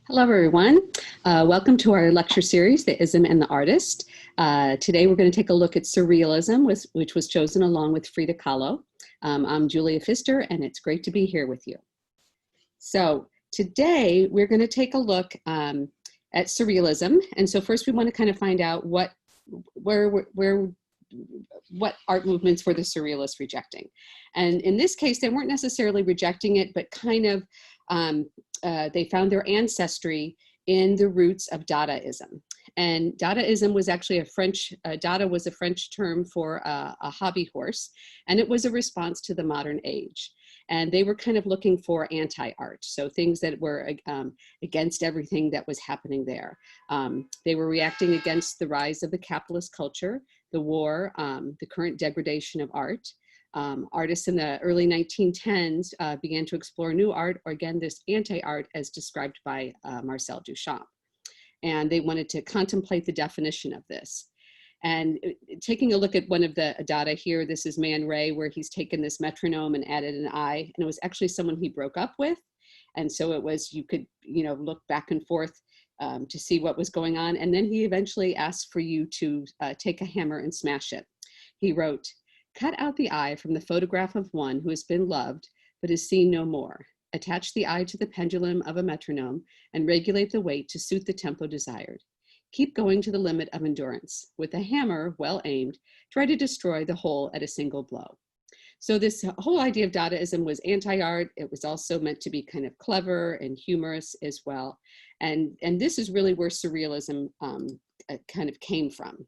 Hello, everyone. Welcome to our lecture series, The Ism and the Artist. Today, we're going to take a look at Surrealism, which was chosen along with Frida Kahlo. I'm Julia Pfister, and it's great to be here with you. So today, we're going to take a look at Surrealism. And so first, we want to kind of find out what art movements were the Surrealists rejecting. And in this case, they weren't necessarily rejecting it, but kind of they found their ancestry in the roots of Dadaism. And Dadaism was actually Dada was a French term for a hobby horse, and it was a response to the modern age. And they were kind of looking for anti-art, so things that were against everything that was happening there. They were reacting against the rise of the capitalist culture, the war, the current degradation of art. Artists in the early 1910s began to explore new art, or again, this anti-art as described by Marcel Duchamp. And they wanted to contemplate the definition of this. And taking a look at one of the Dada here, this is Man Ray, where he's taken this metronome and added an eye, and it was actually someone he broke up with. And so it was, you could, look back and forth to see what was going on. And then he eventually asked for you to take a hammer and smash it. He wrote, "Cut out the eye from the photograph of one who has been loved, but is seen no more. Attach the eye to the pendulum of a metronome and regulate the weight to suit the tempo desired. Keep going to the limit of endurance. With a hammer well aimed, try to destroy the whole at a single blow." So this whole idea of Dadaism was anti-art. It was also meant to be kind of clever and humorous as well. And this is really where Surrealism kind of came from.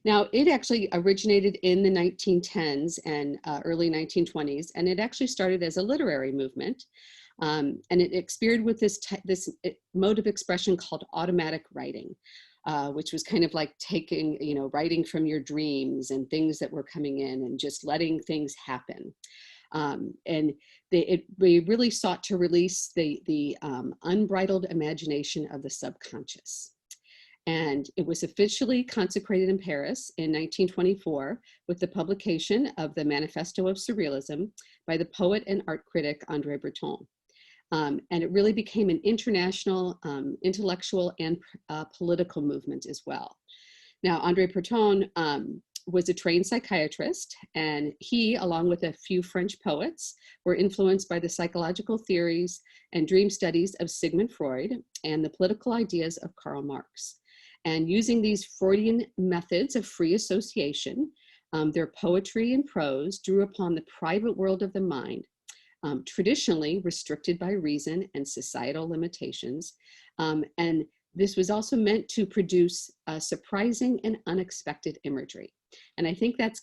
Now, it actually originated in the 1910s and early 1920s, and it actually started as a literary movement. And it experienced with this mode of expression called automatic writing, which was kind of like taking, writing from your dreams and things that were coming in and just letting things happen. And we really sought to release the unbridled imagination of the subconscious. And it was officially consecrated in Paris in 1924 with the publication of the Manifesto of Surrealism by the poet and art critic André Breton. And it really became an international intellectual and political movement as well. Now, André Breton was a trained psychiatrist, and he, along with a few French poets, were influenced by the psychological theories and dream studies of Sigmund Freud and the political ideas of Karl Marx. And using these Freudian methods of free association, their poetry and prose drew upon the private world of the mind, traditionally restricted by reason and societal limitations. And this was also meant to produce surprising and unexpected imagery. And I think that's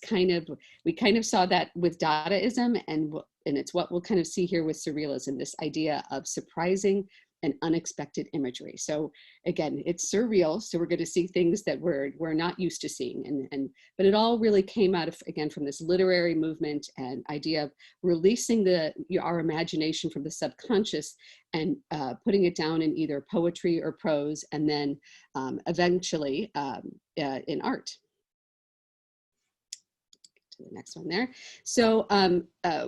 we kind of saw that with Dadaism, and it's what we'll kind of see here with Surrealism, this idea of surprising and unexpected imagery. So again, it's surreal. So we're going to see things that we're not used to seeing. But it all really came out of, again, from this literary movement and idea of releasing our imagination from the subconscious and putting it down in either poetry or prose, and then eventually in art. To the next one there. So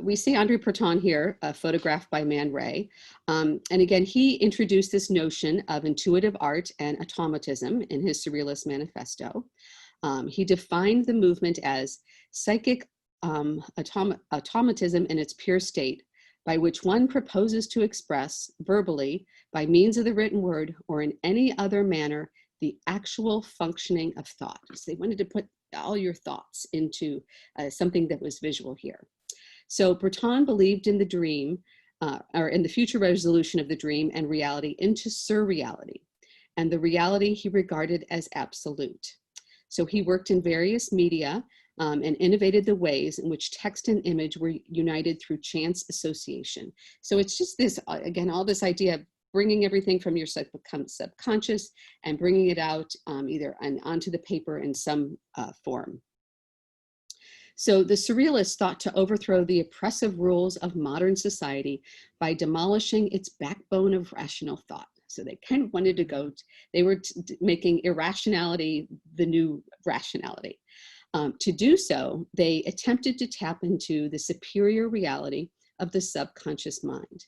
we see André Breton here, photographed by Man Ray. And again, he introduced this notion of intuitive art and automatism in his Surrealist Manifesto. He defined the movement as psychic automatism in its pure state, by which one proposes to express verbally, by means of the written word or in any other manner, the actual functioning of thought. So they wanted to put all your thoughts into something that was visual here. So Breton believed in the dream, or in the future resolution of the dream and reality into surreality, and the reality he regarded as absolute. So he worked in various media and innovated the ways in which text and image were united through chance association. So it's just this, again, all this idea of bringing everything from your subconscious and bringing it out either onto the paper in some form. So the Surrealists thought to overthrow the oppressive rules of modern society by demolishing its backbone of rational thought. So they kind of wanted to they were making irrationality the new rationality. To do so, they attempted to tap into the superior reality of the subconscious mind.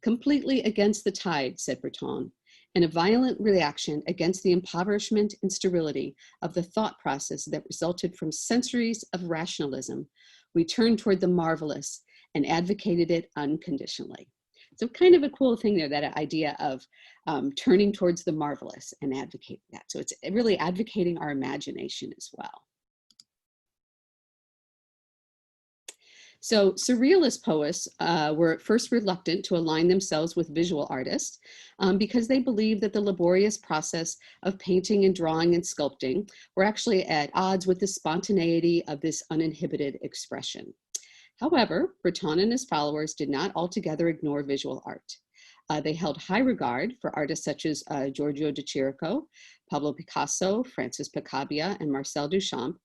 Completely against the tide, said Breton, in a violent reaction against the impoverishment and sterility of the thought process that resulted from centuries of rationalism, we turned toward the marvelous and advocated it unconditionally. So kind of a cool thing there, that idea of turning towards the marvelous and advocating that. So it's really advocating our imagination as well. So surrealist poets were at first reluctant to align themselves with visual artists because they believed that the laborious process of painting and drawing and sculpting were actually at odds with the spontaneity of this uninhibited expression. However, Breton and his followers did not altogether ignore visual art. They held high regard for artists such as Giorgio de Chirico, Pablo Picasso, Francis Picabia, and Marcel Duchamp,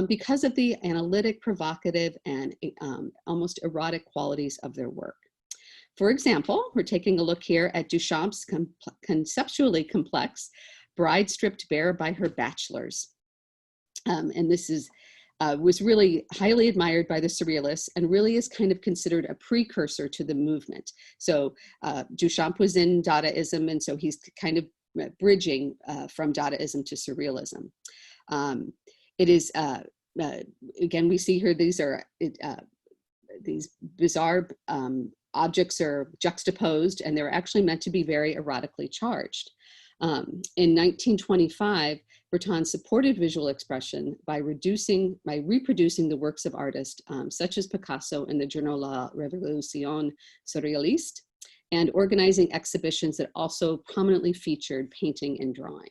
because of the analytic, provocative, and almost erotic qualities of their work. For example, we're taking a look here at Duchamp's conceptually complex Bride Stripped Bare by Her Bachelors. And this was really highly admired by the Surrealists and really is kind of considered a precursor to the movement. So Duchamp was in Dadaism, and so he's kind of bridging from Dadaism to Surrealism. It is, again, we see here, these are these bizarre objects are juxtaposed, and they're actually meant to be very erotically charged. In 1925, Breton supported visual expression by reproducing the works of artists such as Picasso in the journal La Révolution Surréaliste, and organizing exhibitions that also prominently featured painting and drawing.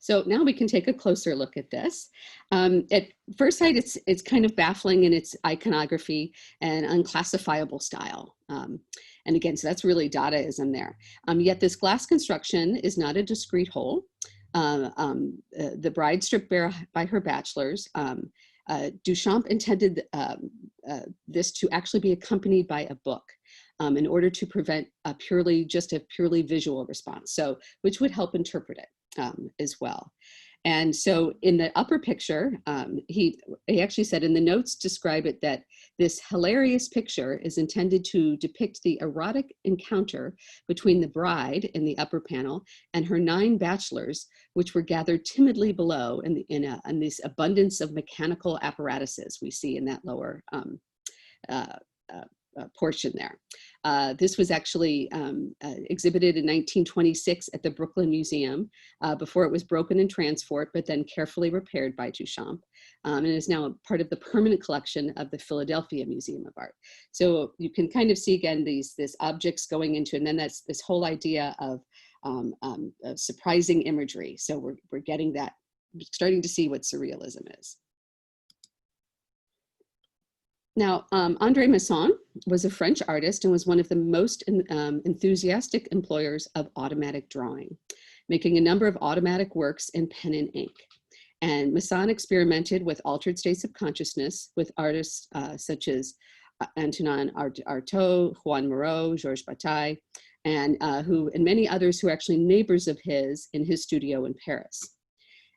So now we can take a closer look at this. At first sight, it's kind of baffling in its iconography and unclassifiable style. And again, so that's really Dadaism there. Yet this glass construction is not a discrete whole. The Bride Stripped Bare by Her Bachelors, Duchamp intended this to actually be accompanied by a book in order to prevent a purely visual response, so which would help interpret it as well. And so in the upper picture, he actually said in the notes describe it that this hilarious picture is intended to depict the erotic encounter between the bride in the upper panel and her 9 bachelors, which were gathered timidly below in this abundance of mechanical apparatuses we see in that lower portion there. This was actually exhibited in 1926 at the Brooklyn Museum before it was broken in transport, but then carefully repaired by Duchamp, and is now a part of the permanent collection of the Philadelphia Museum of Art. So you can kind of see again these objects going into, and then that's this whole idea of surprising imagery. So we're getting that, starting to see what surrealism is. Now, André Masson was a French artist and was one of the most enthusiastic employers of automatic drawing, making a number of automatic works in pen and ink. And Masson experimented with altered states of consciousness with artists such as Antonin Artaud, Juan Moreau, Georges Bataille, and many others who are actually neighbors of his in his studio in Paris.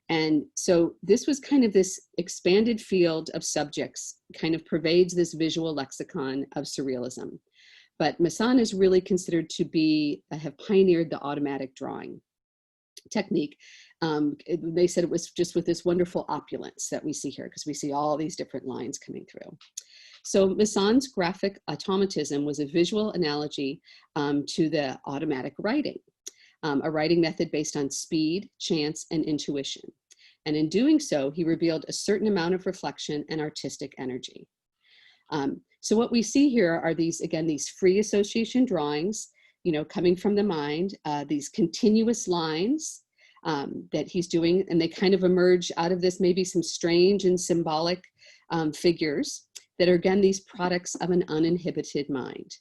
And so this was kind of this expanded field of subjects kind of pervades this visual lexicon of surrealism. But Masson is really considered to have pioneered the automatic drawing technique. They said it was just with this wonderful opulence that we see here, because we see all these different lines coming through. So Masson's graphic automatism was a visual analogy to the automatic writing. A writing method based on speed, chance, and intuition. And in doing so, he revealed a certain amount of reflection and artistic energy. So what we see here are these free association drawings, coming from the mind, these continuous lines that he's doing, and they kind of emerge out of this, maybe some strange and symbolic figures that are, again, these products of an uninhibited mind.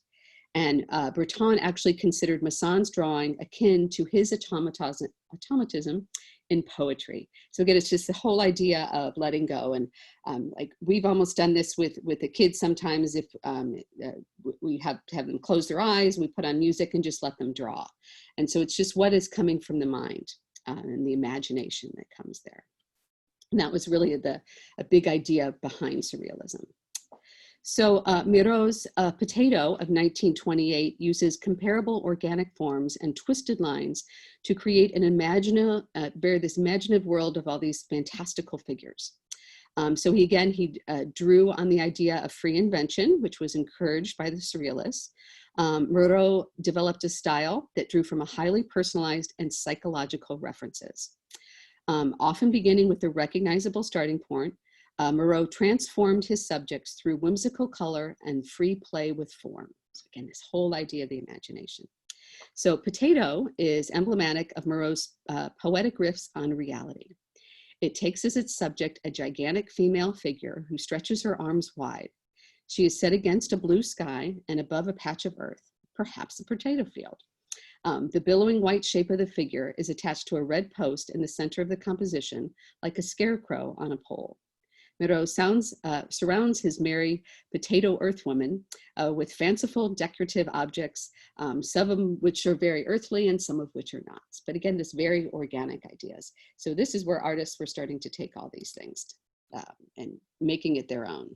And Breton actually considered Masson's drawing akin to his automatism in poetry. So again, it's just the whole idea of letting go. And like we've almost done this with the kids sometimes. If we have to have them close their eyes, we put on music and just let them draw. And so it's just what is coming from the mind and the imagination that comes there. And that was really a big idea behind surrealism. So Miro's Potato of 1928 uses comparable organic forms and twisted lines to create an this imaginative world of all these fantastical figures. So he drew on the idea of free invention, which was encouraged by the Surrealists. Miro developed a style that drew from a highly personalized and psychological references. Often beginning with a recognizable starting point, Miro transformed his subjects through whimsical color and free play with form. So again, this whole idea of the imagination. So Potato is emblematic of Miro's poetic riffs on reality. It takes as its subject a gigantic female figure who stretches her arms wide. She is set against a blue sky and above a patch of earth, perhaps a potato field. The billowing white shape of the figure is attached to a red post in the center of the composition, like a scarecrow on a pole. Miro surrounds his merry potato earthwoman with fanciful decorative objects, some of them which are very earthly and some of which are not. But again, this very organic ideas. So this is where artists were starting to take all these things and making it their own.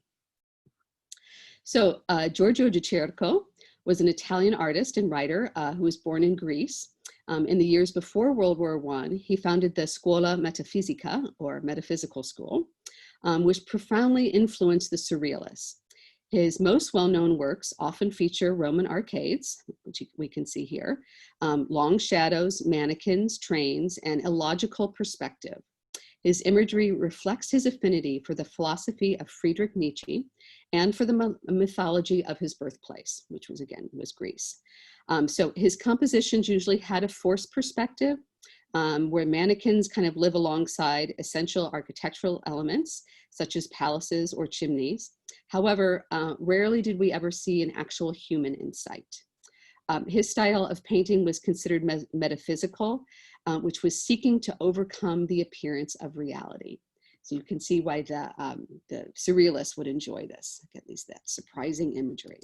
So Giorgio de Cerco was an Italian artist and writer who was born in Greece. In the years before World War I, he founded the Scuola Metafisica, or metaphysical school, which profoundly influenced the Surrealists. His most well-known works often feature Roman arcades, which we can see here, long shadows, mannequins, trains, and illogical perspective. His imagery reflects his affinity for the philosophy of Friedrich Nietzsche and for the mythology of his birthplace, which was Greece. So his compositions usually had a forced perspective, where mannequins kind of live alongside essential architectural elements, such as palaces or chimneys. However, rarely did we ever see an actual human in sight. His style of painting was considered metaphysical, which was seeking to overcome the appearance of reality. So you can see why the Surrealists would enjoy this, at least that surprising imagery.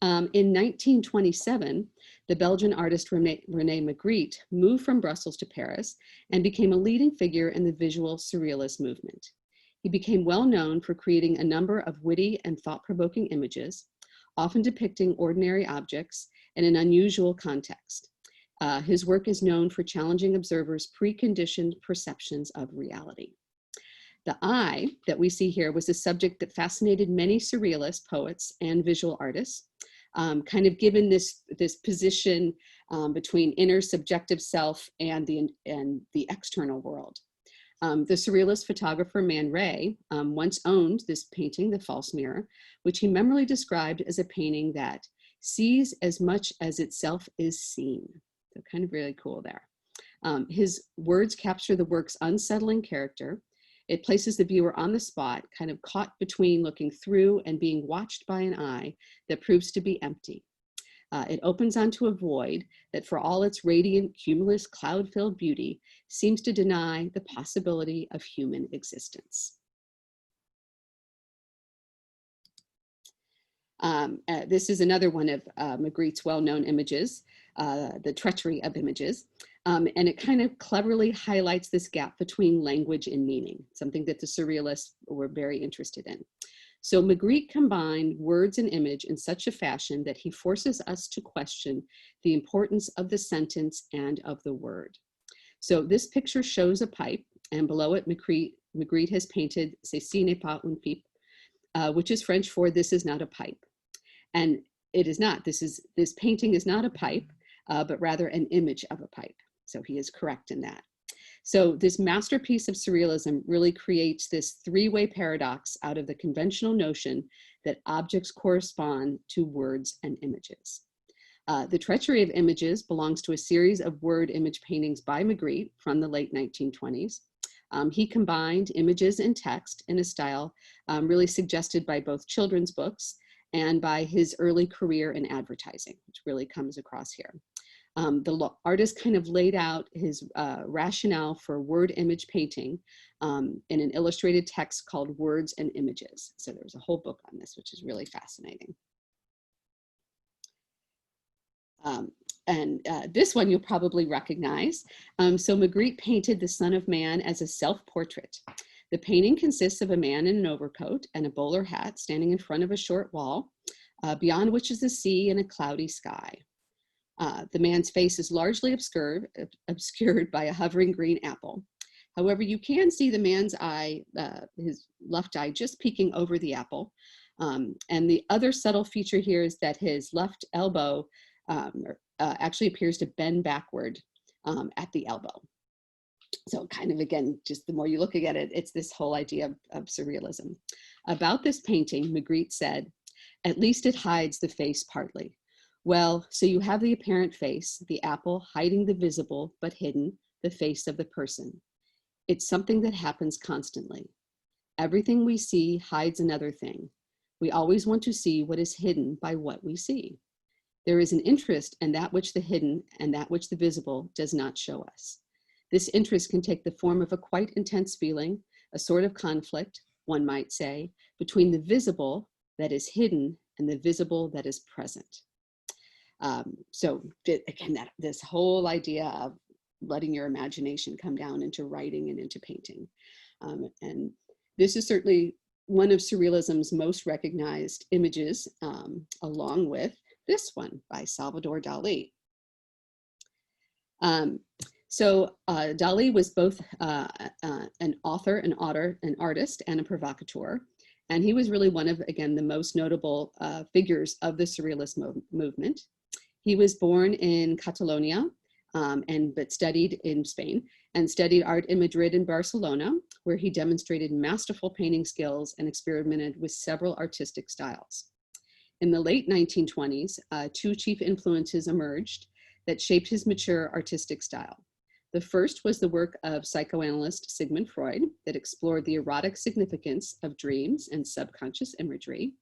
In 1927, the Belgian artist René Magritte moved from Brussels to Paris and became a leading figure in the visual Surrealist movement. He became well known for creating a number of witty and thought-provoking images, often depicting ordinary objects in an unusual context. His work is known for challenging observers' preconditioned perceptions of reality. The eye that we see here was a subject that fascinated many Surrealist poets and visual artists, kind of given this position between inner subjective self and the external world. The Surrealist photographer Man Ray once owned this painting, The False Mirror, which he memorably described as a painting that sees as much as itself is seen. So kind of really cool there. His words capture the work's unsettling character. It places the viewer on the spot, kind of caught between looking through and being watched by an eye that proves to be empty. It opens onto a void that, for all its radiant, cumulus, cloud-filled beauty, seems to deny the possibility of human existence. This is another one of Magritte's well-known images, The Treachery of Images. And it kind of cleverly highlights this gap between language and meaning, something that the Surrealists were very interested in. So Magritte combined words and image in such a fashion that he forces us to question the importance of the sentence and of the word. So this picture shows a pipe, and below it, Magritte has painted "Ceci n'est pas une pipe," which is French for "this is not a pipe." And it is not. This painting is not a pipe, but rather an image of a pipe. So he is correct in that. So this masterpiece of Surrealism really creates this three-way paradox out of the conventional notion that objects correspond to words and images. The Treachery of Images belongs to a series of word image paintings by Magritte from the late 1920s. He combined images and text in a style really suggested by both children's books and by his early career in advertising, which really comes across here. The artist kind of laid out his rationale for word image painting in an illustrated text called Words and Images. So there's a whole book on this, which is really fascinating. This one you'll probably recognize. So Magritte painted the Son of Man as a self-portrait. The painting consists of a man in an overcoat and a bowler hat standing in front of a short wall, beyond which is the sea and a cloudy sky. The man's face is largely obscured by a hovering green apple. However, you can see the man's eye, his left eye, just peeking over the apple. And the other subtle feature here is that his left elbow actually appears to bend backward at the elbow. So kind of, again, just the more you look at it, it's this whole idea of surrealism. About this painting, Magritte said, "At least it hides the face partly. Well, so you have the apparent face, the apple hiding the visible but hidden, the face of the person. It's something that happens constantly. Everything we see hides another thing. We always want to see what is hidden by what we see. There is an interest in that which the hidden and that which the visible does not show us. This interest can take the form of a quite intense feeling, a sort of conflict, one might say, between the visible that is hidden and the visible that is present." So again, this whole idea of letting your imagination come down into writing and into painting. And this is certainly one of Surrealism's most recognized images, along with this one by Salvador Dali. Dali was both an author, an artist, and a provocateur. And he was really one of, again, the most notable figures of the Surrealist movement. He was born in Catalonia, but studied in Spain, and studied art in Madrid and Barcelona, where he demonstrated masterful painting skills and experimented with several artistic styles. In the late 1920s, two chief influences emerged that shaped his mature artistic style. The first was the work of psychoanalyst Sigmund Freud that explored the erotic significance of dreams and subconscious imagery.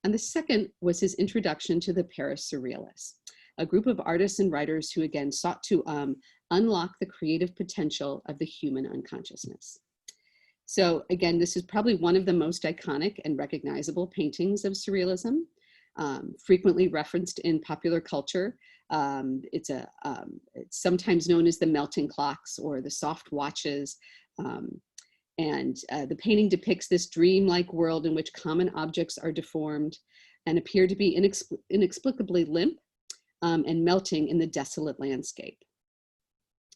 And the second was his introduction to the Paris Surrealists, a group of artists and writers who again sought to unlock the creative potential of the human unconsciousness. So again, this is probably one of the most iconic and recognizable paintings of Surrealism, frequently referenced in popular culture. It's sometimes known as the melting clocks or the soft watches. The painting depicts this dreamlike world in which common objects are deformed and appear to be inexplicably limp and melting in the desolate landscape.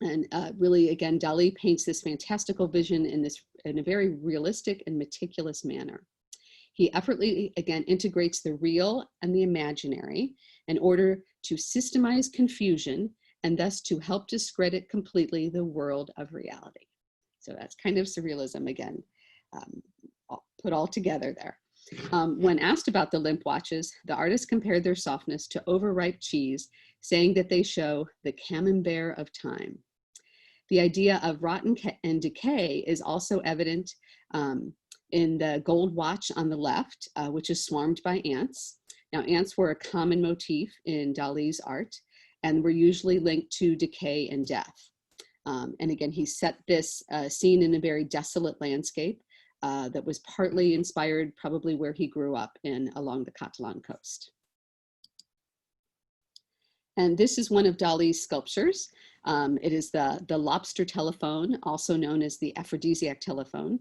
And really, again, Dali paints this fantastical vision in a very realistic and meticulous manner. He effortlessly, again, integrates the real and the imaginary in order to systemize confusion and thus to help discredit completely the world of reality. So that's kind of Surrealism, again, put all together there. When asked about the limp watches, the artist compared their softness to overripe cheese, saying that they show the camembert of time. The idea of rotten and decay is also evident in the gold watch on the left, which is swarmed by ants. Now, ants were a common motif in Dali's art and were usually linked to decay and death. And again, he set this scene in a very desolate landscape that was partly inspired probably where he grew up along the Catalan coast. And this is one of Dali's sculptures. It is the lobster telephone, also known as the aphrodisiac telephone.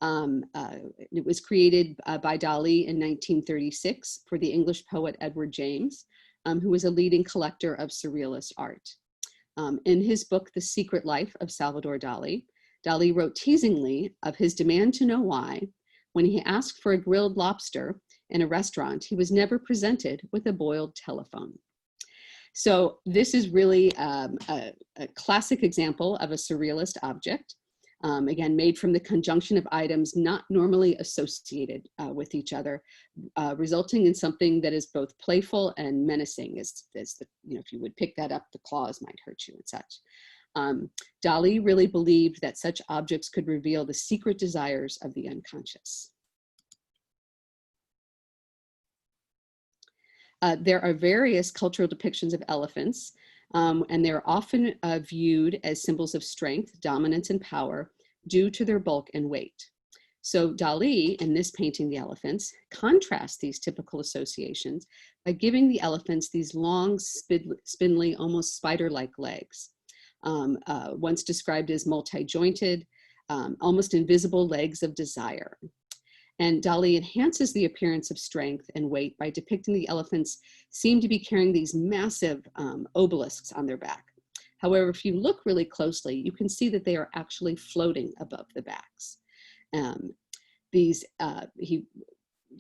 It was created by Dali in 1936 for the English poet Edward James, who was a leading collector of surrealist art. In his book, The Secret Life of Salvador Dali, Dali wrote teasingly of his demand to know why, when he asked for a grilled lobster in a restaurant, he was never presented with a boiled telephone. So this is really a classic example of a surrealist object, again, made from the conjunction of items not normally associated with each other, resulting in something that is both playful and menacing. If you would pick that up, the claws might hurt you and such. Dali really believed that such objects could reveal the secret desires of the unconscious. There are various cultural depictions of elephants, and they're often viewed as symbols of strength, dominance, and power due to their bulk and weight. So Dali, in this painting, The Elephants, contrasts these typical associations by giving the elephants these long, spindly, almost spider-like legs. Once described as multi-jointed, almost invisible legs of desire. And Dali enhances the appearance of strength and weight by depicting the elephants seem to be carrying these massive obelisks on their back. However, if you look really closely, you can see that they are actually floating above the backs.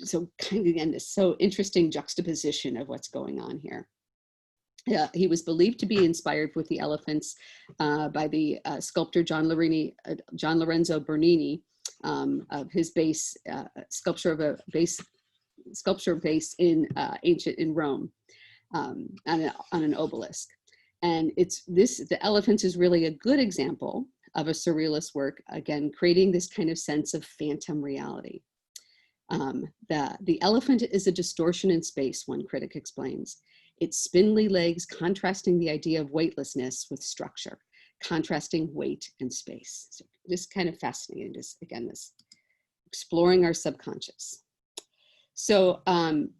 So kind of, again, this so interesting juxtaposition of what's going on here. He was believed to be inspired with the elephants by the sculptor John Lorenzo Bernini, of his base sculpture of a base in Rome, on an obelisk. And the elephant is really a good example of a surrealist work, again creating this kind of sense of phantom reality. The elephant is a distortion in space, one critic explains. Its spindly legs contrasting the idea of weightlessness with structure, contrasting weight and space. So just kind of fascinating, just again, this exploring our subconscious. So in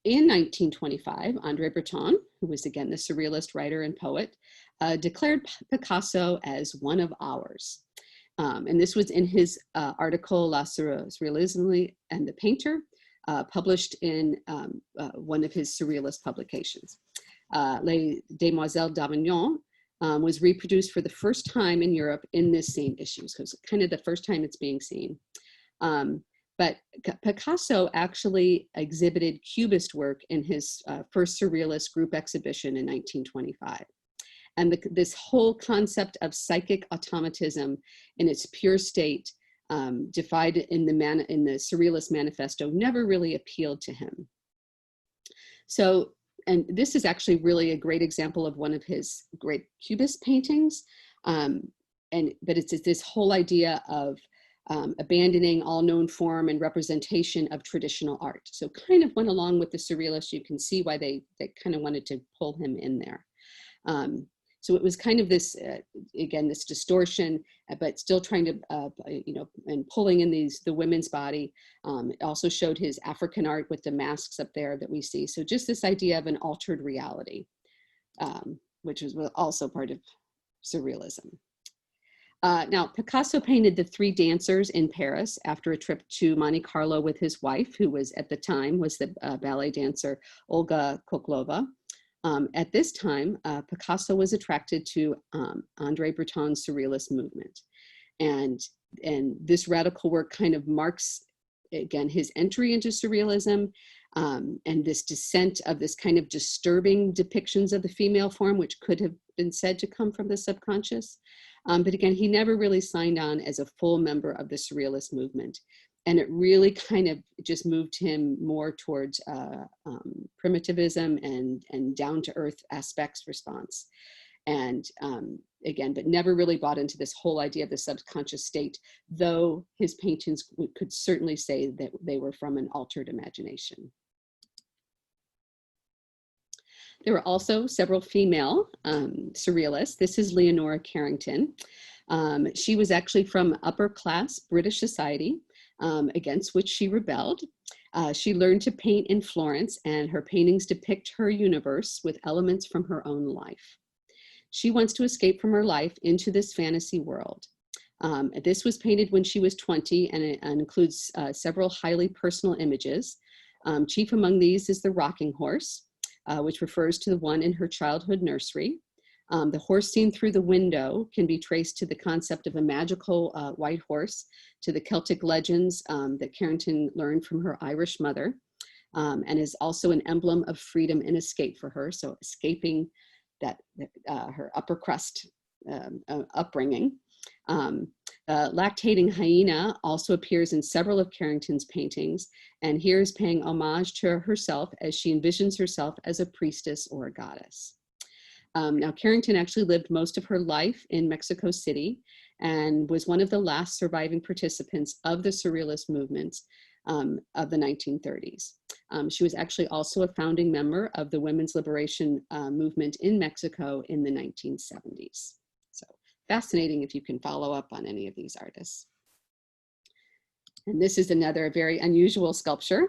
1925, Andre Breton, who was again the surrealist writer and poet, declared Picasso as one of ours. And this was in his article, La Surrealism and the Painter, published in one of his surrealist publications. Les Demoiselles d'Avignon was reproduced for the first time in Europe in this same issue. So it's kind of the first time it's being seen. But Picasso actually exhibited Cubist work in his first surrealist group exhibition in 1925. And this whole concept of psychic automatism in its pure state, defied in the Surrealist Manifesto, never really appealed to him. So, and this is actually really a great example of one of his great Cubist paintings. But it's this whole idea of abandoning all known form and representation of traditional art. So kind of went along with the Surrealists. You can see why they kind of wanted to pull him in there. So it was kind of this, again, this distortion, but still trying to, and pulling in the women's body. It also showed his African art with the masks up there that we see. So just this idea of an altered reality, which was also part of Surrealism. Now, Picasso painted the three dancers in Paris after a trip to Monte Carlo with his wife, who was at the time was the ballet dancer Olga Koklova. At this time, Picasso was attracted to Andre Breton's surrealist movement. And this radical work kind of marks, again, his entry into surrealism, and this descent of this kind of disturbing depictions of the female form, which could have been said to come from the subconscious. But again, he never really signed on as a full member of the surrealist movement. And it really kind of just moved him more towards primitivism and down-to-earth aspects response. And again, but never really bought into this whole idea of the subconscious state, though his paintings could certainly say that they were from an altered imagination. There were also several female surrealists. This is Leonora Carrington. She was actually from upper class British society, against which she rebelled. She learned to paint in Florence, and her paintings depict her universe with elements from her own life. She wants to escape from her life into this fantasy world. This was painted when she was 20, and it includes several highly personal images. Chief among these is the rocking horse, which refers to the one in her childhood nursery. The horse seen through the window can be traced to the concept of a magical white horse, to the Celtic legends that Carrington learned from her Irish mother, and is also an emblem of freedom and escape for her. So escaping her upper crust upbringing. Lactating hyena also appears in several of Carrington's paintings, and here is paying homage to herself as she envisions herself as a priestess or a goddess. Now, Carrington actually lived most of her life in Mexico City and was one of the last surviving participants of the Surrealist movement of the 1930s. She was actually also a founding member of the women's liberation movement in Mexico in the 1970s. So fascinating if you can follow up on any of these artists. And this is another very unusual sculpture.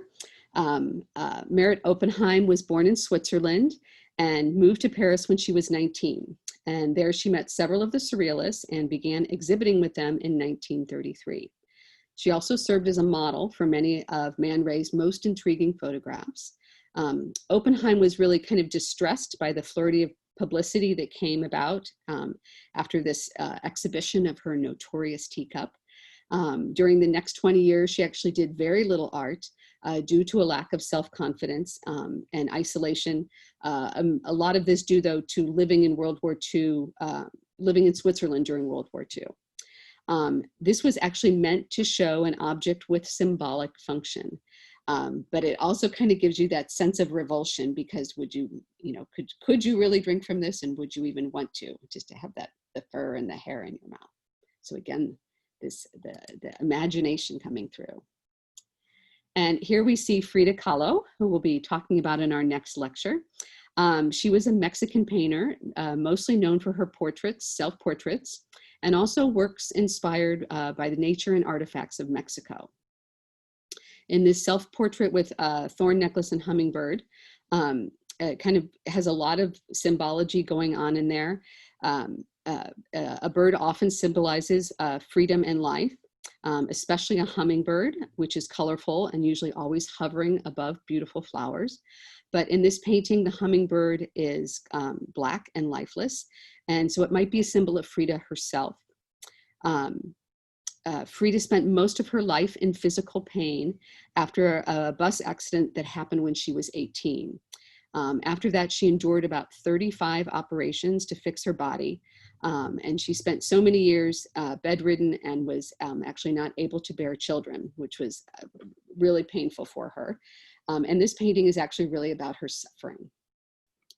Merit Oppenheim was born in Switzerland, and moved to Paris when she was 19. And there she met several of the Surrealists and began exhibiting with them in 1933. She also served as a model for many of Man Ray's most intriguing photographs. Oppenheim was really kind of distressed by the flurry of publicity that came about after this exhibition of her notorious teacup. During the next 20 years, she actually did very little art due to a lack of self-confidence and isolation. A lot of this due, though, to living in World War II, living in Switzerland during World War II. This was actually meant to show an object with symbolic function. But it also kind of gives you that sense of revulsion, because would you, could you really drink from this, and would you even want to, just to have the fur and the hair in your mouth? So again, the imagination coming through. And here we see Frida Kahlo, who we'll be talking about in our next lecture. She was a Mexican painter, mostly known for her portraits, self-portraits, and also works inspired by the nature and artifacts of Mexico. In this self-portrait with thorn necklace and hummingbird, it kind of has a lot of symbology going on in there. A bird often symbolizes freedom and life, especially a hummingbird, which is colorful and usually always hovering above beautiful flowers. But in this painting, the hummingbird is black and lifeless, and so it might be a symbol of Frida herself. Frida spent most of her life in physical pain after a bus accident that happened when she was 18. After that, she endured about 35 operations to fix her body. And she spent so many years bedridden and was actually not able to bear children, which was really painful for her. And this painting is actually really about her suffering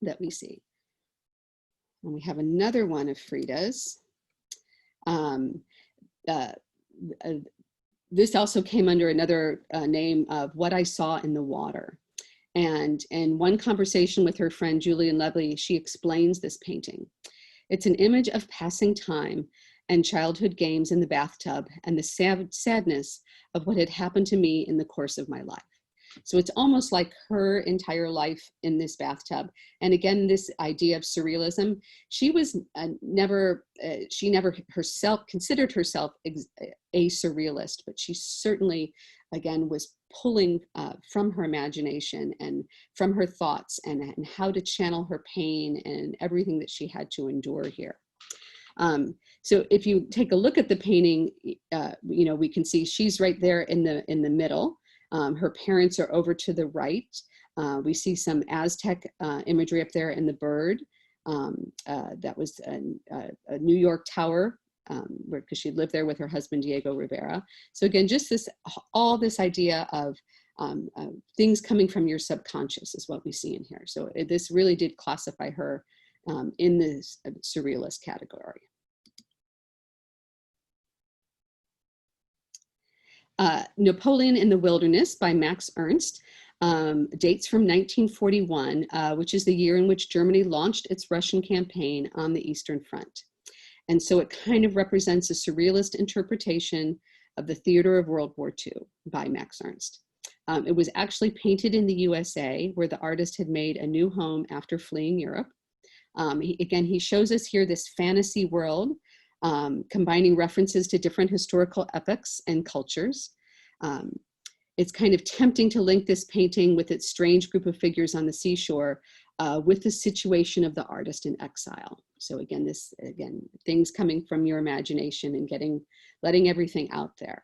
that we see. And we have another one of Frida's. This also came under another name of What I Saw in the Water. And in one conversation with her friend Julian Levy, she explains this painting. It's an image of passing time and childhood games in the bathtub and the sadness of what had happened to me in the course of my life. So it's almost like her entire life in this bathtub. And again, this idea of surrealism, she was she never herself considered herself a surrealist, but she certainly, again, was pulling from her imagination and from her thoughts and how to channel her pain and everything that she had to endure here. So if you take a look at the painting, we can see she's right there in the middle. Her parents are over to the right. We see some Aztec imagery up there in the bird. That was a New York tower, because she lived there with her husband, Diego Rivera. So again, just all this idea of things coming from your subconscious is what we see in here. So this really did classify her in the surrealist category. Napoleon in the Wilderness by Max Ernst dates from 1941, which is the year in which Germany launched its Russian campaign on the Eastern Front. And so it kind of represents a surrealist interpretation of the theater of World War II by Max Ernst. It was actually painted in the USA, where the artist had made a new home after fleeing Europe. He shows us here this fantasy world, combining references to different historical epochs and cultures. It's kind of tempting to link this painting with its strange group of figures on the seashore with the situation of the artist in exile. So again, things coming from your imagination and letting everything out there.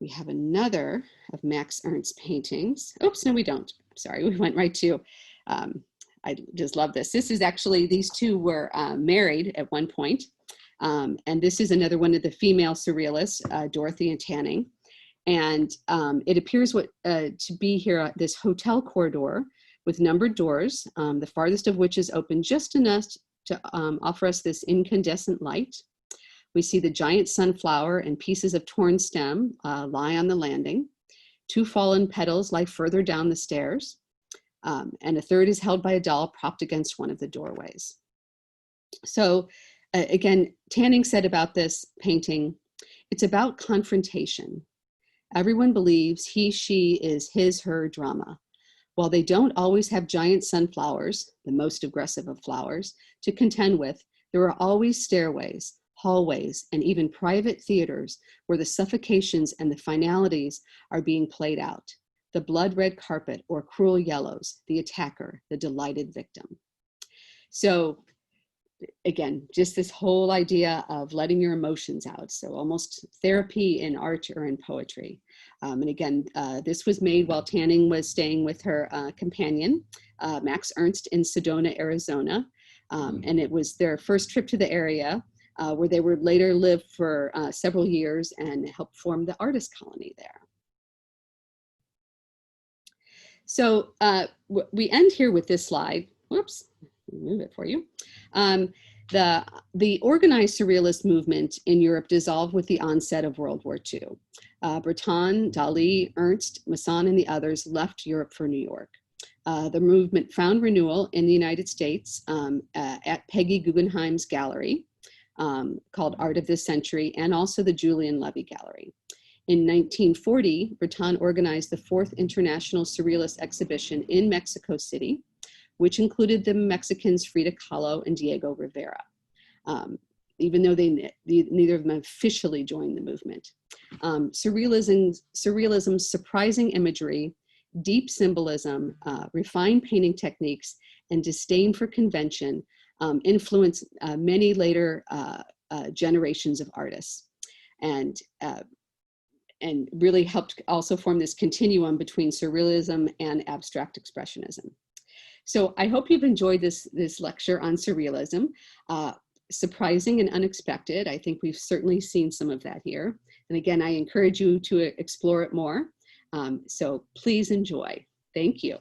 We have another of Max Ernst's paintings. Oops, no, we don't. Sorry, we went right to, I just love this. This is actually, these two were married at one point. And this is another one of the female surrealists, Dorothy and Tanning. And it appears to be here, this hotel corridor with numbered doors, the farthest of which is open just enough to offer us this incandescent light. We see the giant sunflower and pieces of torn stem lie on the landing. Two fallen petals lie further down the stairs. And a third is held by a doll propped against one of the doorways. So again, Tanning said about this painting, it's about confrontation. Everyone believes he, she is his, her drama. While they don't always have giant sunflowers, the most aggressive of flowers, to contend with, there are always stairways, hallways, and even private theaters where the suffocations and the finalities are being played out. The blood-red carpet or cruel yellows, the attacker, the delighted victim. So again, just this whole idea of letting your emotions out. So almost therapy in art or in poetry. And again, this was made while Tanning was staying with her companion, Max Ernst, in Sedona, Arizona. And it was their first trip to the area where they would later live for several years and help form the artist colony there. So we end here with this slide. Whoops, move it for you. The organized surrealist movement in Europe dissolved with the onset of World War II. Breton, Dali, Ernst, Masson, and the others left Europe for New York. The movement found renewal in the United States at Peggy Guggenheim's gallery called Art of this Century, and also the Julian Levy Gallery. In 1940, Breton organized the fourth International Surrealist Exhibition in Mexico City, which included the Mexicans Frida Kahlo and Diego Rivera, even though neither of them officially joined the movement. Surrealism's surprising imagery, deep symbolism, refined painting techniques, and disdain for convention influenced many later generations of artists, and really helped also form this continuum between surrealism and abstract expressionism. So I hope you've enjoyed this lecture on surrealism. Surprising and unexpected. I think we've certainly seen some of that here. And again, I encourage you to explore it more. So please enjoy. Thank you.